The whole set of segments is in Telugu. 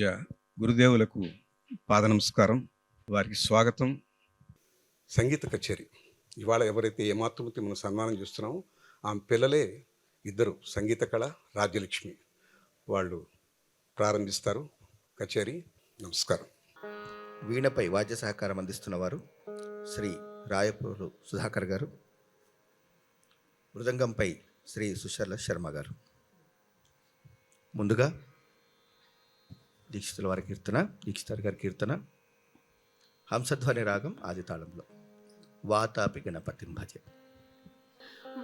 పూజ్య గురుదేవులకు పాద నమస్కారం, వారికి స్వాగతం. సంగీత కచేరీ ఇవాళ ఎవరైతే ఏమాత్రమతి మనం సన్మానం చేస్తున్నామో ఆమె పిల్లలే ఇద్దరు, సంగీత కళ, రాజ్యలక్ష్మి. వాళ్ళు ప్రారంభిస్తారు కచేరీ. నమస్కారం. వీణపై వాద్య సహకారం అందిస్తున్న వారు శ్రీ రాయపూరు సుధాకర్ గారు, మృదంగంపై శ్రీ సుశర్ల శర్మ గారు. ముందుగా దీక్షితుల వారి కీర్తన, దీక్షితార్ గారి కీర్తన హంసధ్వని రాగం ఆది తాళంలో. వాతాపి గణపతిం భజే.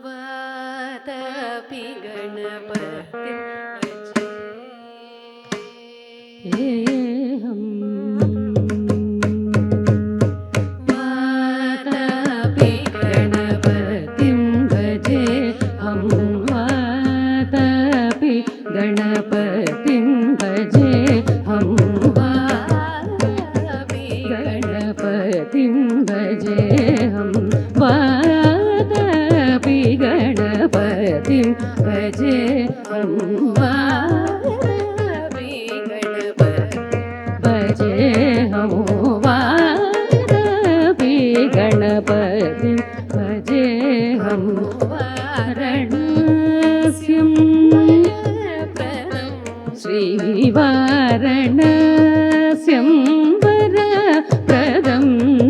వాతాపి గణపతిం భజే. వాతాపి గణపతిం భజే హం, వాతాపి గణపతిం భజే హం, వాతాపి గణపతిం భజే హం, వాతాపి గణపతిం భజే హం, వాతాపి గణపతిం భజే హం. వారణాస్యం శ్రీవారణాస్యం వరప్రదం,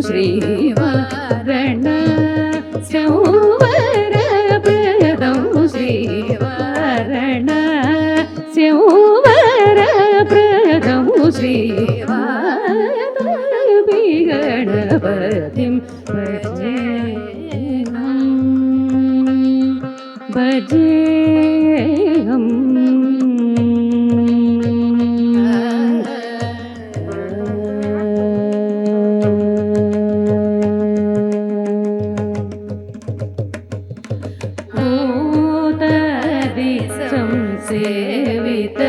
శ్రీవారణాస్యం వరప్రదం, శ్రీవారణాస్యం వరప్రదం, శ్రీవాతాపి గణపతిం భజే భజే హం. సంసేవిత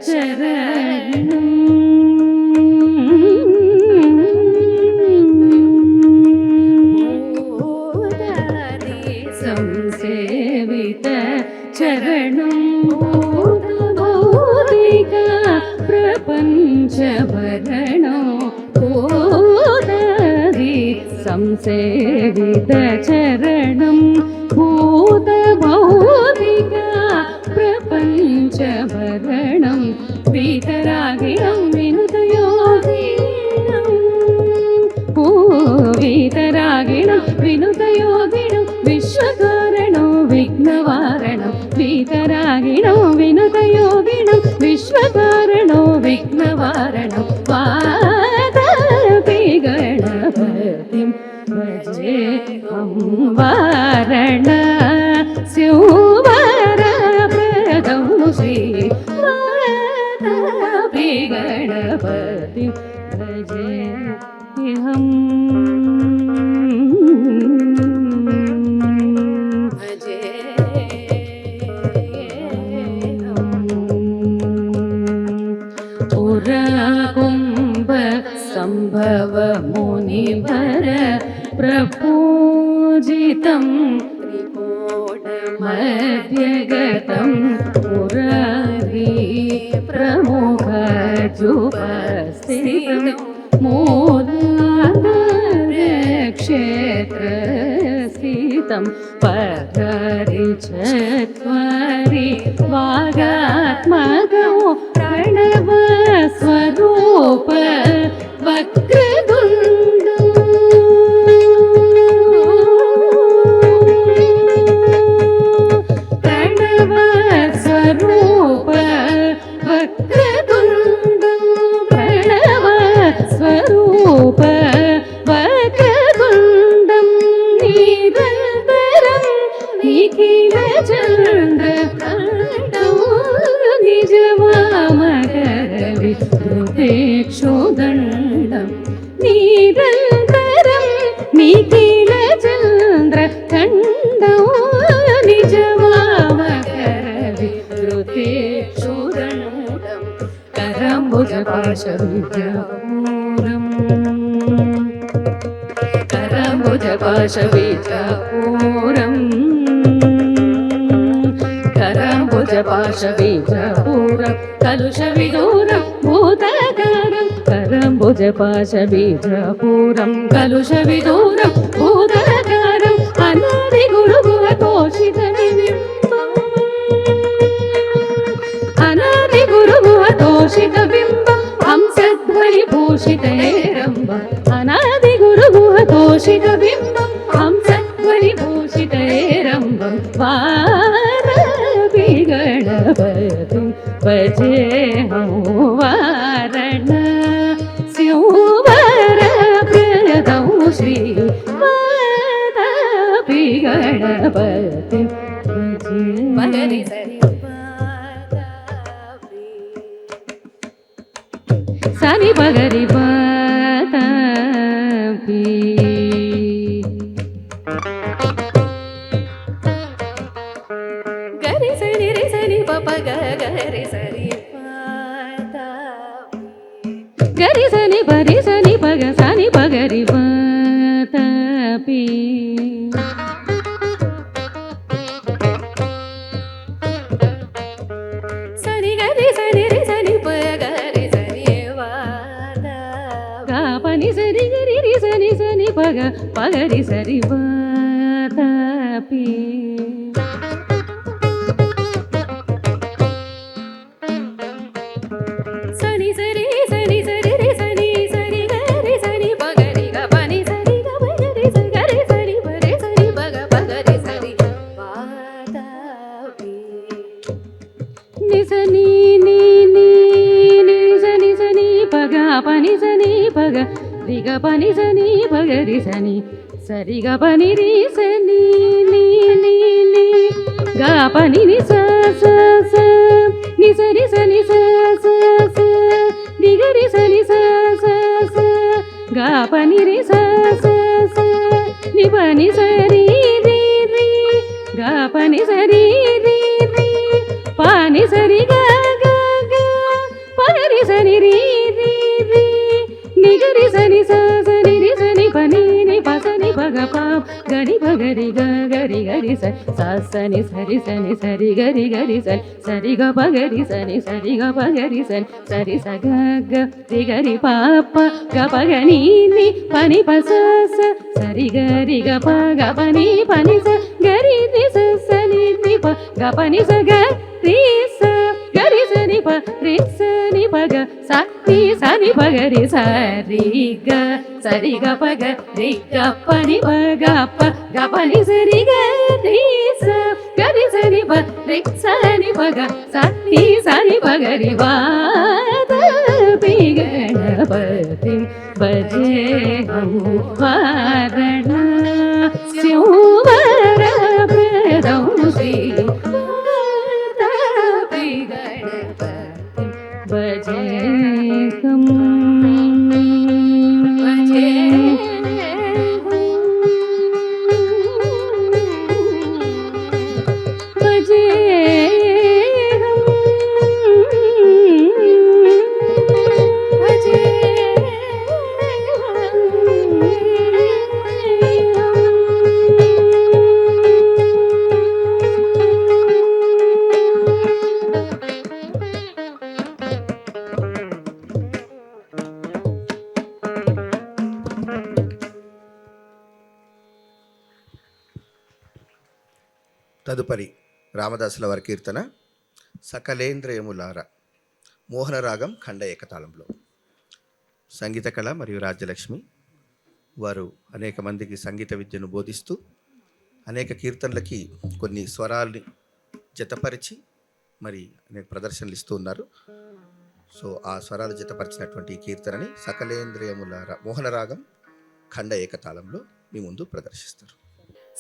చరణం, సంసేవిత చరణం, భూతికా ప్రపంచభరణం, భూతాది సంసేవిత చరణం, భూత భౌతికా ప్రపంచభరణం, వీతరాగిణం వినుతయోగినం, వీతరాగిణం వినుతయోగినం, విశ్వకారణం విఘ్నవారణం, వీతరాగిణం వినుతయోగినం, విశ్వకారణం విఘ్నవారణం, వాతాపి గణపతిం భజే హం, వారణాస్యం వరప్రదం, శ్రీవాతాపి గణపతిం భజే హం. పురకుంభ సంభవ మునివర ప్రపూజితం, త్రికోణ మధ్యగతం, పురీ ప్రముఖ జుపస్థితం, మూలాధార క్షేత్రస్థితం, పదరి చత్వరి వాగాత్మకం, ప్రణవ స్వరూప వక్రతుండం, ప్రణవ స్వరూప వక్రతుండం, ప్రణవ స్వరూప వక్రతుండం, నిరంతరం నిఖిల చంద్ర ఖండం, నిజవామకరవి ృతేక్షోదండం, నిరంతరం నిఖిల చంద్ర ఖండం, నిజవామకరవి ృతేక్షోదండం, కరంబుజ పాశ విద్యాపూరం, కరంబుజ పాశ విద్యాపూరం, కరంబుజ పాశ విద్యాపూరం, కలుష విదూరం భూత కరంబుజపాశబీజపూరం కలుష విదూరం భూతకారం అనాది గురుగుహ తోషిత బింబం అనాది గురుగుహ తోషిత బింబం హంసధ్వని భూషితేరంబం అనాది గురుగుహ తోషిత బింబం హంసధ్వని భూషితేరంబం వారపి గణపతిం భజేహం వారణ శివరప్రదం శ్రీ వారపి గణపతిం భజే సని పగరి పాతాపి గరి సని రి సని పప గరి సరి పాతాపి గరి సని పరి సని పగ సని పగరి పాతాపి సని గరి సని రి సని పగరి సరి వాతాపి పని సరి గరి రి సని సని పగ పగరి సరి వాతాపి సని సరి సని సరి రి సని సరి గరి సని పగరి గ పని సరి గ పగరి సరి సరి పరి సరి పగ పగరి సరి వాతాపి నిసని ని ని ని సని సని పగ పని సని పగ రి గ పని సని పగ రి సని సరి గ పని రి సని ని ని ని గ పని ని స స స ని సరి సని స స స ని గ రి సని స స స గ పని రి స స స ని పని సరి రి రి గ పని సరి రి రి పాని సరి గ గ గ పగరి సని రి రి రి ని గ రి సని స సని రి సని పని ని ప సని పగ ప గరి పగరి గ గరి గరి స స సని సరి సని సరి గరి గరి సని సరి గ పగరి సని సరి గ పగరి సని సరి స గ గ రి గరి ప ప గ పగ ని ని పని ప స స సరి గరి గ ప గ పని పని స గరి ని స సని ని ప గ పని స గ రి స గరి సని ప రి సని ప గ స ని సని ప గరి స రి గ సరి గ ప గ రి గ పని ప గ ప గ పని సరి గ రి స గరి సని ప రి సని ప గ స ని సని ప గరి వాతాపి గణపతిం భజేహం వారణ శివరప్రదం శ్రీ వాతాపి గణపతిం భజేహం తదుపరి రామదాసుల వారి కీర్తన సకలేంద్రియములార మోహనరాగం ఖండ ఏకతాళంలో. సంగీత కళ మరియు రాజ్యలక్ష్మి వారు అనేక మందికి సంగీత విద్యను బోధిస్తూ అనేక కీర్తనలకి కొన్ని స్వరాల్ని జతపరిచి మరి అనేక ప్రదర్శనలు ఇస్తూ ఉన్నారు. సో ఆ స్వరాలు జతపరిచినటువంటి ఈ కీర్తనని సకలేంద్రియములార మోహనరాగం ఖండ ఏకతాళంలో మీ ముందు ప్రదర్శిస్తారు.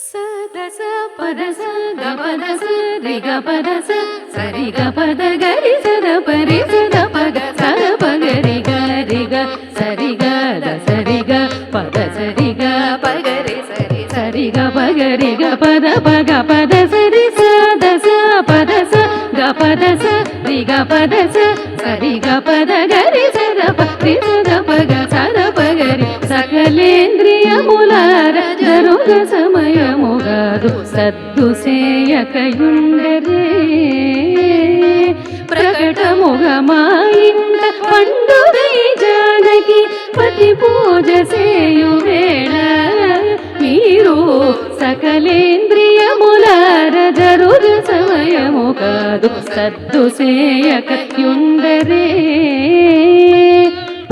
స దస పద స గ పద స రి గ పద స సరి గ పద గరి స ద పరి స ద పగ స ప గరి గ సరి గ ద సరి గ పద సరి గ ప గరి సరి సరి గ ప గరి గ పద పగ పద సరి స ద స పద స గ పద స రి గ పద స సరి గ పద గరి స ద ప రి స ద పగ స ద ప గరి సకలేంద్రియములార జరుగ సమయముగాదు సద్దు సేయకయుండరే ప్రకటముగ మా ఇంట పండుగై జానకి పతి పూజ చేయు వేళ మీరు సకలేంద్రియములార జరుగ సమయము కాదు సద్దు సేయకయుండరే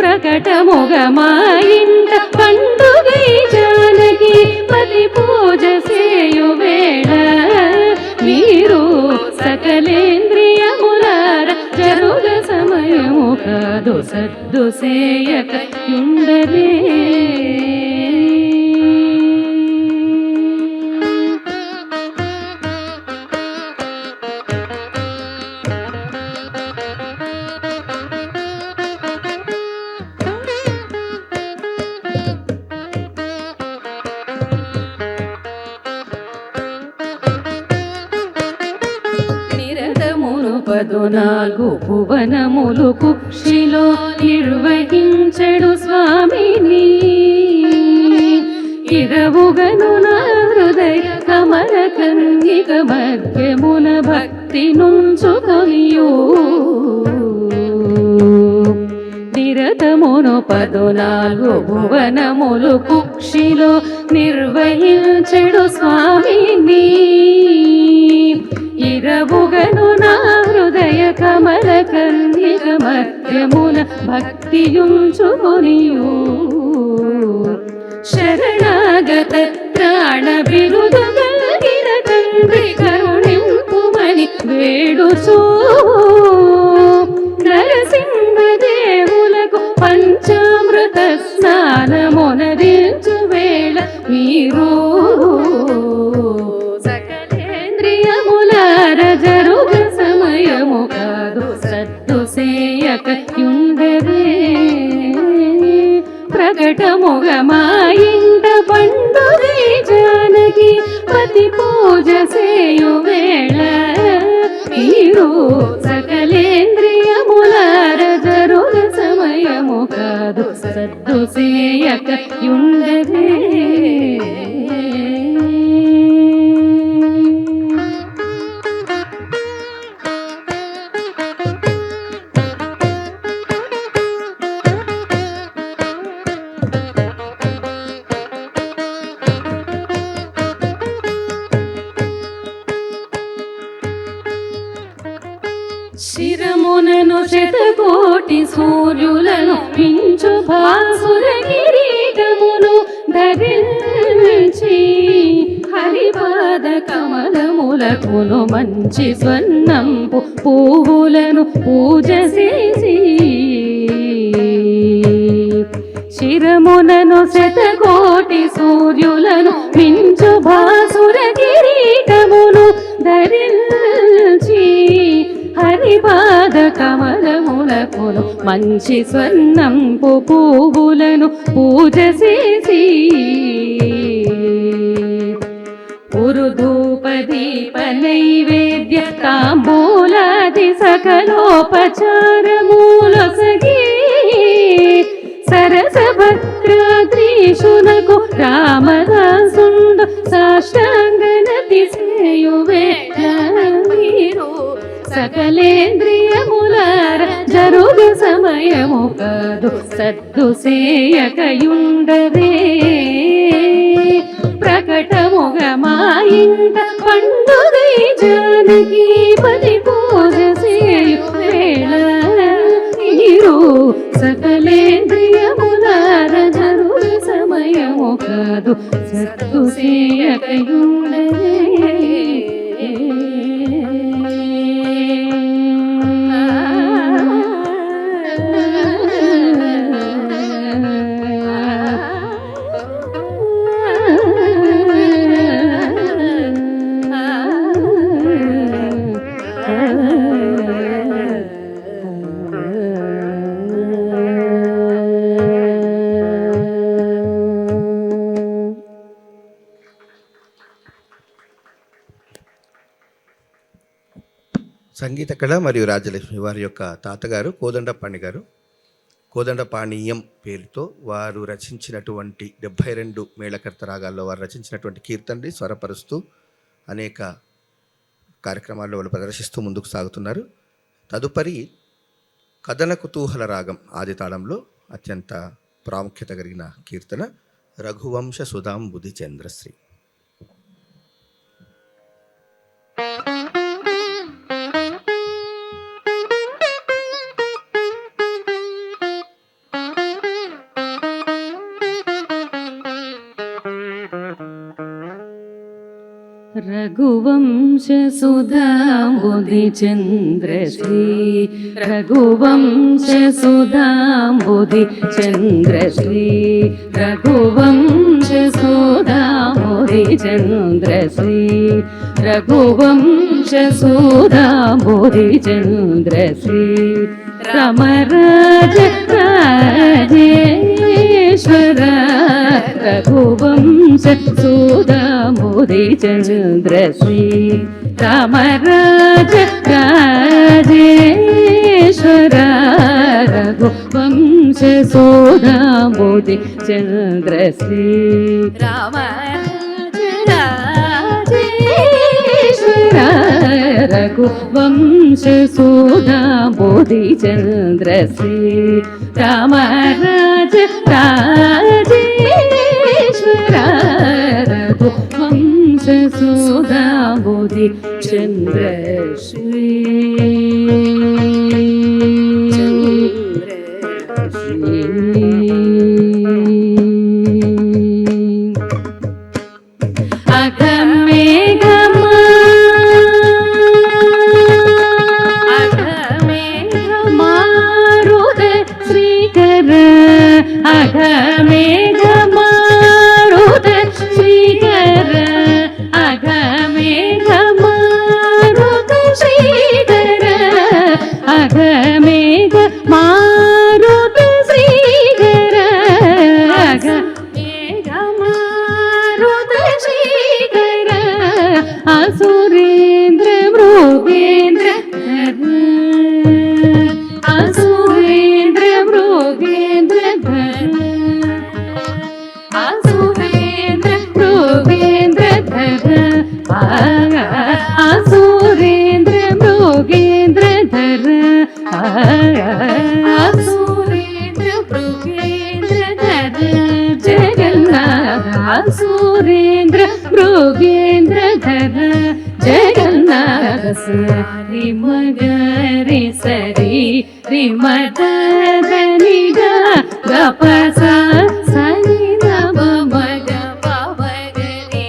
ప్రకటముగ మా ఇంట పండుగై జానకి పతి పూజ చేయు వేళ మీరు సకలేంద్రియములార జరుగ సమయము కాదు సద్దు సేయకయుండరే పదునాలుగు భువనములు కుక్షిలో నిర్వహించడు స్వామిని ఇరవుగను నా హృదయ కమల కన్నిక మధ్యమున భక్తి నుంచుకొనియు నిరతమును 14 భువనములు కుక్షిలో నిర్వహించడు స్వామిని ఇరవుగను నా హృదయ కమల కన్నిక మధ్యమున భక్తియుంచుకొనియు శరణాగత ప్రాణ బిరుదు కలిగిన తండ్రి కరుణింపుమని వేడుచూ నరసింహదేవులకు పంచామృత స్నానమునరించు వేళ మీరు సకలేంద్రియములార జరుగ సమయము కాదు సద్దు సేయకయుండరే ప్రకటముగ మా ఇంట పండుగై జానకి పతి పూజ చేయు వేళ మీరు సకలేంద్రియములార జరుగ సమయము కాదు సద్దు సేయకయుండరే శిరమునను శతకోటి సూర్యులను మించు భాసుర కిరీటమును ధరించి హరిపాద కమలములకును మంచి స్వర్ణంపు పువ్వులను పూజ చేసి శిరమునను శతకోటి సూర్యులను మించు భాసుర కిరీటమును ధరించి హరిపాద కమలములకును మంచి స్వర్ణంపు పువ్వులను పూజ చేసి ఉరుధూప దీప నైవేద్య తాంబూలాది సకలోపచారములొసగి సరస భద్రాద్రీషునకు రామదాసుండు సాష్టాంగనతి చేయు వేళ మీరు సకలేంద్రియములార జరుగ సమయము కాదు సద్దు సేయకయుండరే ప్రకటముగ మా ఇంట పండుగై జానకి పతి పూజ చేయు వేళ మీరు సకలేంద్రియములార జరుగ సమయము కాదు సద్దు సేయకయుండరే సంగీత కళ మరియు రాజలక్ష్మి వారి యొక్క తాతగారు కోదండపాణి గారు. కోదండపాణీయం పేరుతో వారు రచించినటువంటి 72 మేళకర్త రాగాల్లో వారు రచించినటువంటి కీర్తనని స్వరపరుస్తూ అనేక కార్యక్రమాల్లో వాళ్ళు ప్రదర్శిస్తూ ముందుకు సాగుతున్నారు. తదుపరి కథన కుతూహల రాగం ఆది తాళంలో అత్యంత ప్రాముఖ్యత కలిగిన కీర్తన రఘువంశ సుధాంబుధి చంద్రశ్రీ. రఘువంశ సుధాంబుధి చంద్రశ్రీ రఘువంశ సుధాంబుధి చంద్రశ్రీ రఘువంశ సుధాంబుధి చంద్రశ్రీ రఘువంశ సుధాంబుధి చంద్రశ్రీ రమరాజ రాజేశ్వర రఘువంశ సుధాంబుధి చంద్రశ్రీ రామరాజ రాజేశ్వర రఘువంశ సుధాంబుధి చంద్రశ్రీ రామరాజ రాజేశ్వర రఘువంశ సుధాంబుధి చంద్రశ్రీ రామరాజ రాజేశ్వర రఘువంశ సుధాంబుధి చంద్రశ్రీ అఘమేఘమారుత శ్రీకర అఘమేఘమారుత శ్రీకర అఘమేఘమారుత శ్రీకర అఘమేఘమారుత శ్రీకర అసురేంద్ర మృగేంద్ర అసురేంద్ర మృగేంద్ర అసురేంద్ర మృగేంద్ర అసురేంద్ర మృగేంద్ర అసురేంద్ర మృగేంద్ర జగన్నాథ అసురేంద్ర మృగేంద్ర జగన్నాథ సరి మగరి సరి రిమదనిగ గపస సని నమ మగ పవగరి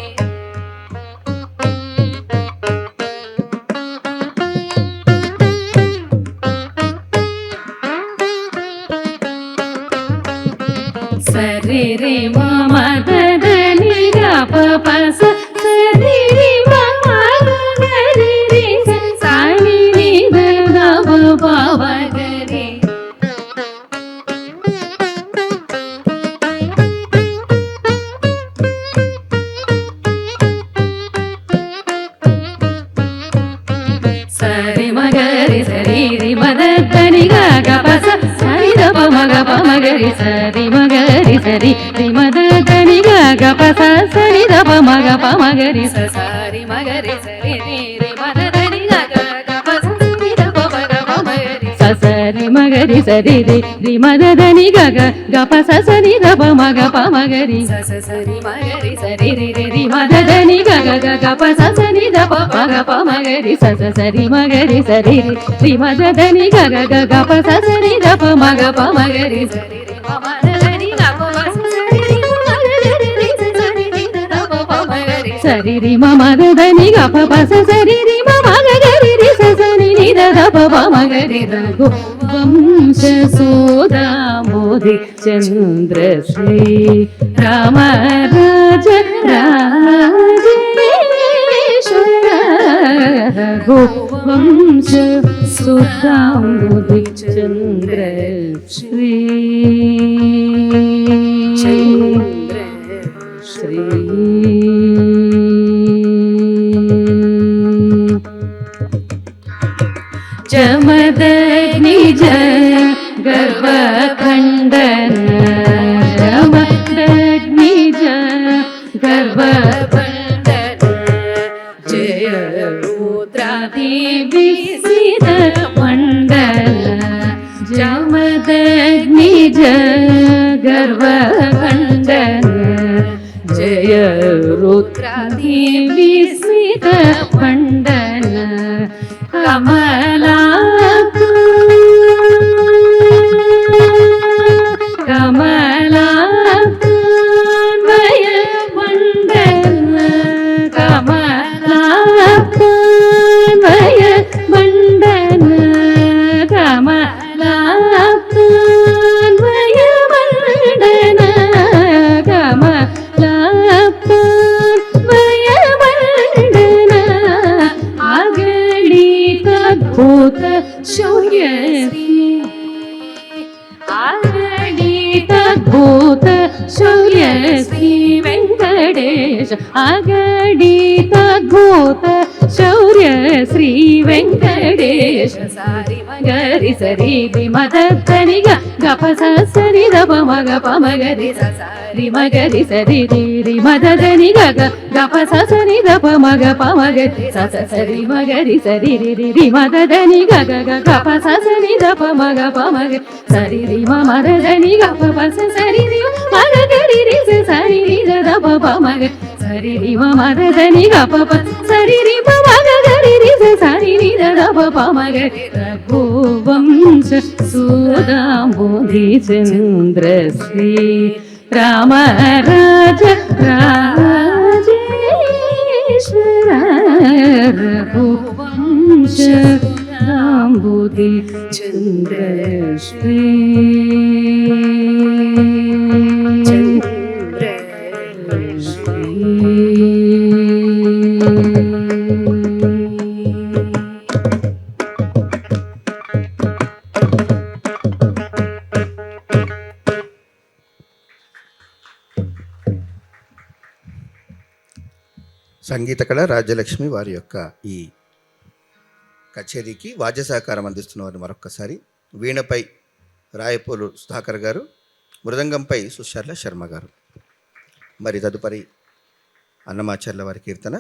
సరి రి మమ దని గపస సరి రి మమ గరి రి సని ని గమ పవగరి సరి మగరి సరి రి మదని గపస సని దప మగ పమగరి సరి మగరి సరి రి మదని గపస సని దప మగ పమగరి సరి మగరి సరి రి మదని గపస సని దప మగ పమగరి సరి మగరి సరి రి మదని గపస సని దప మగ పమగరి సరి మగరి సరి రి మదని గపస సని దప మగ పమగరి సరి మగరి సరి రి మదని గపస సని దప మగ పమగరి సరి రి మదని గపస సరి రి మదని గపస సరి రి మగరి రి సని ని దప మగరి రఘువంశ సుధాంబుధి చంద్రశ్రీ రామరాజ రాజేశ్వర రఘువంశ సుధాంబుధి చంద్రశ్రీ చంద్రశ్రీ జమదగ్నిజ గర్భఖండన జమదగ్నిజ గర్భఖండన జయ రుద్రాది విసిద మండల జమదగ్నిజ गर्वखण्डन जय रुद्रादि विस्मित मण्डन कमलाक्ष कमलाक्ष मण्डन कमलाक्ष मण्डन कमलाक्ष मण्डन कमलाक्ष मण्डन आगणितद्भुत शौर्यश्री आगणितद्भुत शौर्यश्री वेङ्कटेश आगणितद्भुत शौर्य श्री वेङ्कटेश सारि मगरि सरि मदनि गप सरि दप मग पमगरि सारि मगरि सरि रि मदनि गप सरि दप मग पमगरि सरि मगरि सरि रि मदनि गप सरि दप मग पमगरि सरि रि मदनि गप सरि रि मगरि रि सरि रि दप पमगरि सरि रि मदनि गप सरि रि मगरि रि सरि रि दप पमगरि रघुवंश सुदाम्बुधि चन्द्र श्री राम राज राजेश्वर रघुवंश सुदाम्बुधि चन्द्र श्री సంగీత కళ రాజ్యలక్ష్మి వారి యొక్క ఈ కచేరీకి వాద్య సహకారం అందిస్తున్న వారు మరొక్కసారి వీణపై రాయపోలు సుధాకర్ గారు, మృదంగంపై సుశర్ల శర్మ గారు. మరి తదుపరి అన్నమాచార్యుల వారి కీర్తన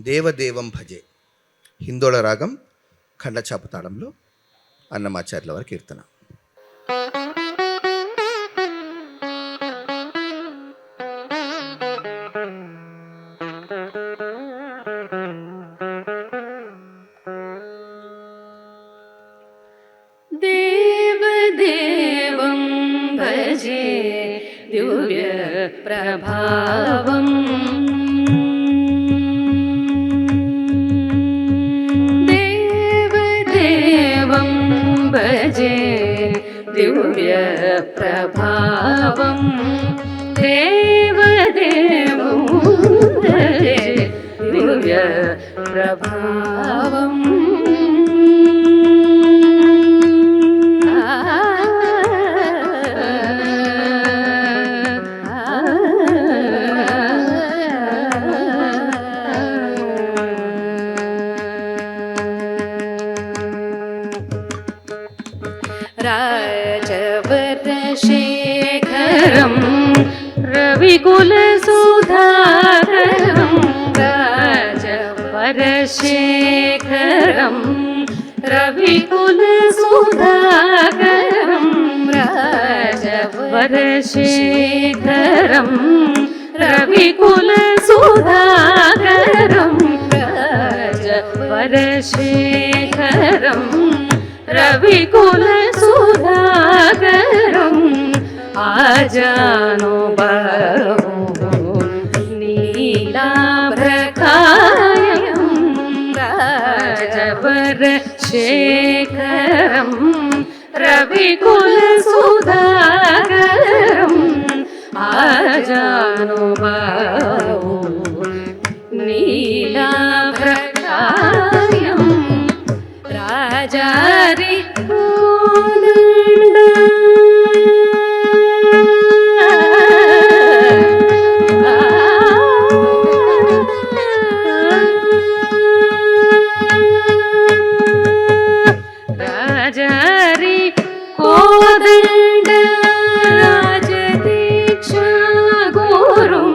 దేవదేవం భజే, హిందోళ రాగం ఖండచాపు తాళంలో అన్నమాచార్యుల వారి కీర్తన. देवदेवं भजे दिव्य प्रभावम् देवदेवं भजे दिव्य प्रभावम् देवदेवं भजे दिव्य प्रभावम् राजवरशेखरं रविकुलसुधाकरं राजवरशेखरं रविकुलसुधाकरं राजवरशेखरं रविकुलसुधाकरं राजवरशेखरं रविकुलसुधाकरम् आजानुबाहु नीलाभ्रकायं राजवरशेखरं रविकुलसुधाकरम् आजानुबाहु नीलाभ्रकायं राजारि राजारि कोदण्ड राजदीक्षा गुरुं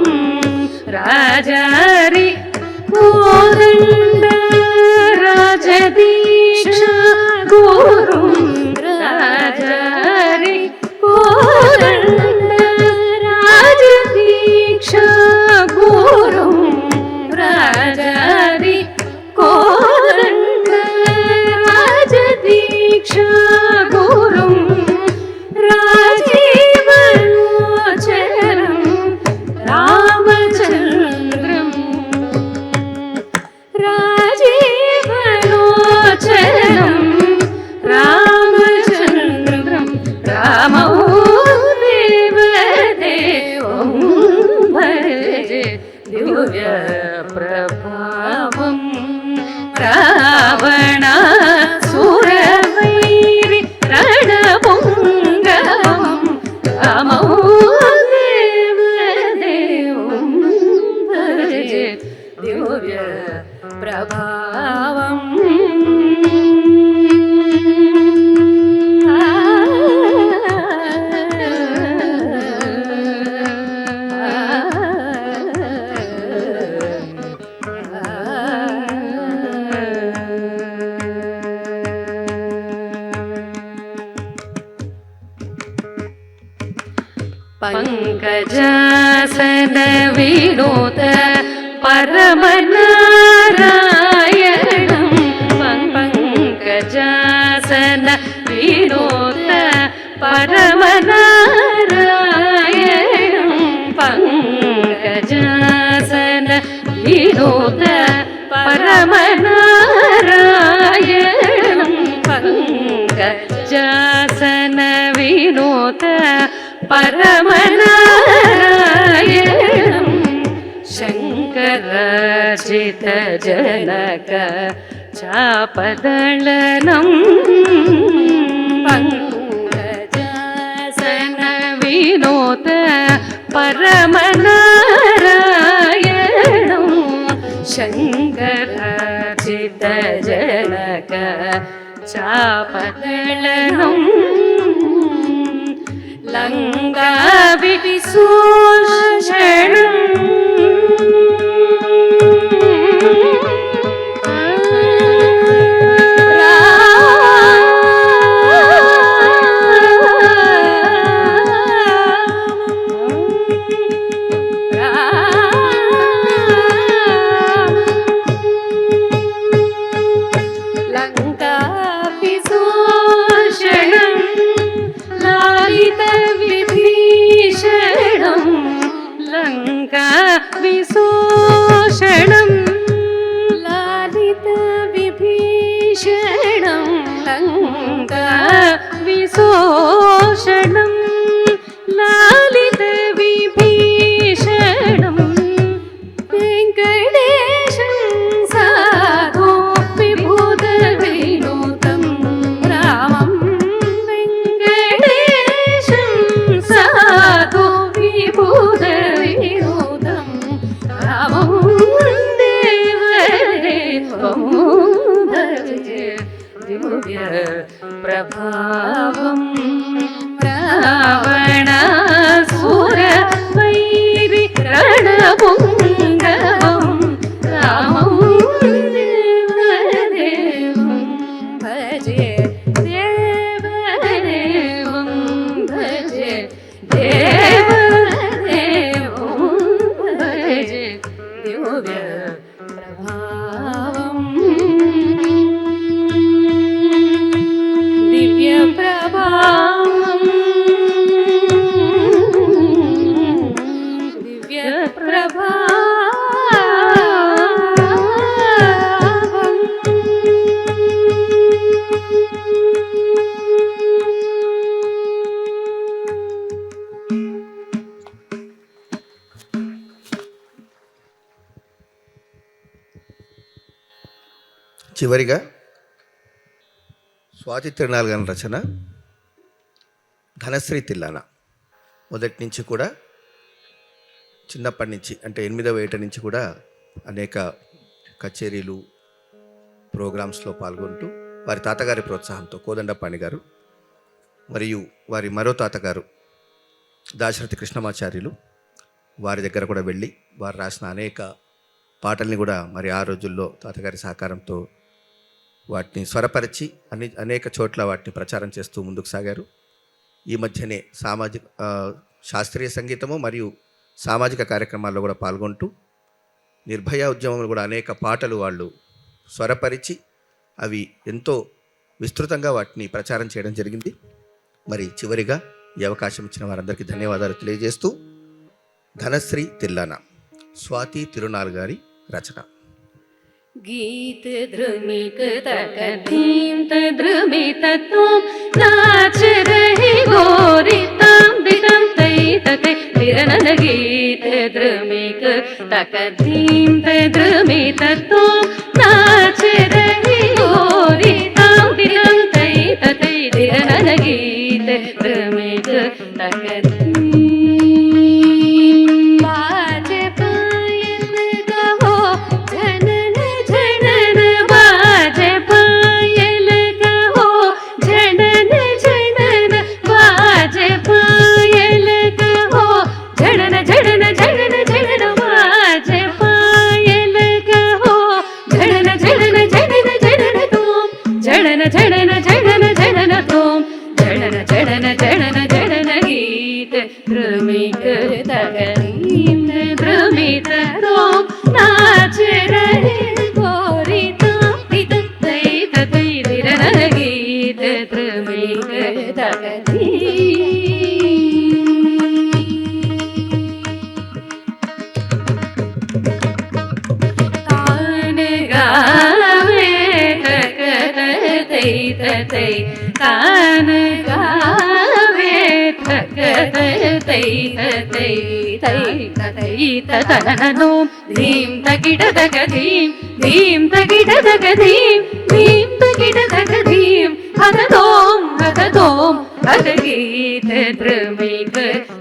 राजारि कोदण्ड राजदीक्षा गुरुं राजारि कोदण्ड दिव्य प्रभावं रावण सुरवैरि रणपुङ्गवं रामौ देवदेवं भजे दिव्य प्रभावम् पंकजासन विनोद परमनारायणं पंकजासन विनोद परमनारायणं पंकजासन विनोद परमनारायणं पंकजासन विनोद परमनारायणं शङ्करार्चित जनक चापदलनं पंकजासन विनोद परमनारायणं शङ्करार्चित जनक चापदलनं लङ्काविशोषणम् विशोषणं लालित विभीषणं लङ्का विशोषणं लालित विभीषणं वेङ्कटेशं साधो विभूत विनोदं रामं वेङ्कटेशं साधो विभूत दिव्य प्रभावं रावण सुरवैरि रणपुङ्गवं रामौ देवदेवं भजे देवदेवं भजे देवदेवं भजे दिव्य प्रभावम् दिव्य प्रभावम् दिव्य प्रभावम् చివరిగా స్వాతి తిరునాల్ గారి రచన ధనశ్రీ తిల్లానా. మొదటి నుంచి కూడా చిన్నప్పటి నుంచి అంటే 8వ ఏట నుంచి కూడా అనేక కచేరీలు ప్రోగ్రామ్స్లో పాల్గొంటూ వారి తాతగారి ప్రోత్సాహంతో కోదండపాణి గారు మరియు వారి మరో తాతగారు దాశరథి కృష్ణమాచార్యులు వారి దగ్గర కూడా వెళ్ళి వారు రాసిన అనేక పాటల్ని కూడా మరి ఆ రోజుల్లో తాతగారి సహకారంతో వాటిని స్వరపరిచి అనేక చోట్ల వాటిని ప్రచారం చేస్తూ ముందుకు సాగారు. ఈ మధ్యనే శాస్త్రీయ సంగీతము మరియు సామాజిక కార్యక్రమాల్లో కూడా పాల్గొంటూ నిర్భయ ఉద్యమంలో కూడా అనేక పాటలు వాళ్ళు స్వరపరిచి అవి ఎంతో విస్తృతంగా వాటిని ప్రచారం చేయడం జరిగింది. మరి చివరిగా ఈ అవకాశం ఇచ్చిన వారందరికీ ధన్యవాదాలు తెలియజేస్తూ ధనశ్రీ తిల్లానా స్వాతి తిరునాల్ గారి రచన. गीत ध्रुमिक तक धीमत ध्रुमित तुम नाच रही गोरी ताम दितम तई तते धिरननगीत द्रुमिक तक धीम द्रुमित तो नाच रही गोरी ताम दिलम तै तै धिरननगीत द्रुमिक तक बाज पायल कहो झनन झनन बाज पायल कहो झनन झनन बाज पायल कहो झनन झनन झनन झनन बाज पायल कहो झनन झनन झनन झनन तुम झनन झनन झनन झनन तुम झनन झनन झनन झनन गीत द्रुमिक तगीत द्रुमित तुम नाच रहे गोरी तापी तै तै धिरन गीत द्रुमिक तान गावे तक तै तै तान गावे तक तै तै तै ततननो धीम तकिट तक धीम धीम तकिट तक धीम धीम तकिट तक धीम हदतोम हदगीत द्रुमिक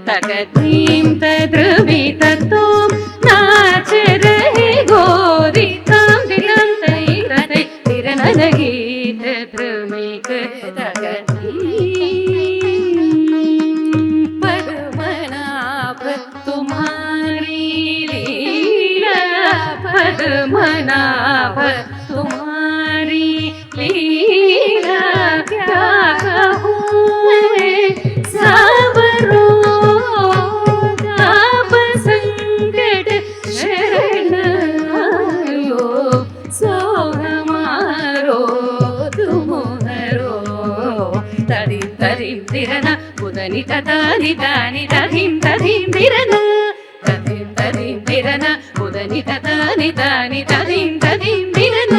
तक धीम तद्रुमित तुम नाच रहे गोरी ताम दिलम तै तै धिरनन गीत द्रुमिक तक पद्मनाभ तुम्हारी लीला पद्मनाभ तुम्हारी लीला क्या कहूँ सावरो ताप संकट शरण आयो सो हमारो तुम्हारो तदिम तदिम धिरन उदनि तदानि दानि तदिम तदिम धिरन तदिम तदिम धिरन उदनि तदानि दानि तदिम तदिम धिरन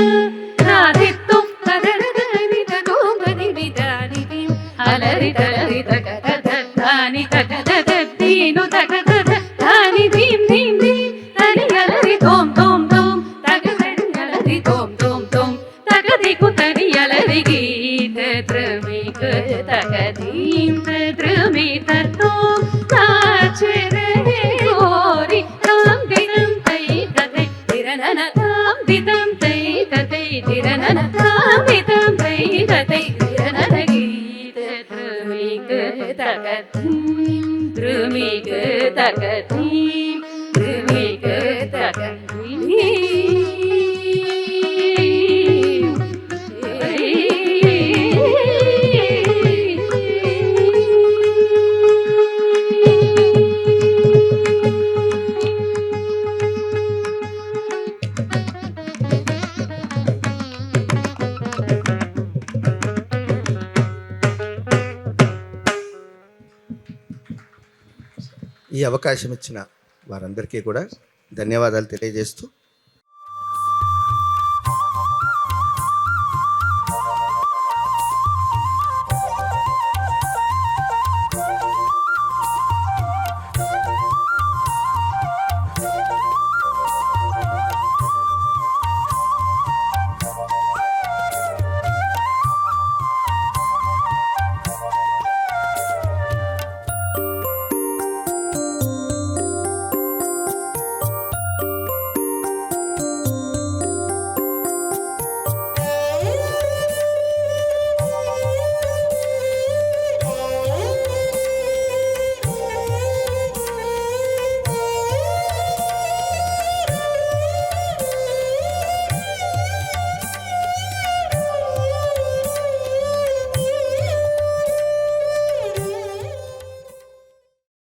राधित्तुम तदरदनि तदोम बदिमि दानि दिम अलरि तलरि तकददानि तकददीनु तकददानि धीम धीम धीम तनि अलरि तोम तोम तोम तकदनि अलरि तोम तोम तोम तकदिकु तनि अलरि गीत द्रुमिक तकदीम द्रुमित तुम नाच रहे गोरी ताम दिलम तै तै धिरनन ताम दिदम तै तै धिरनन ताम दिदम तै तै धिरनन गीत द्रुमिक तकदीम द्रुमिक तकदीम द्रुमिक ఈ అవకాశం ఇచ్చిన వారందరికీ కూడా ధన్యవాదాలు తెలియజేస్తూ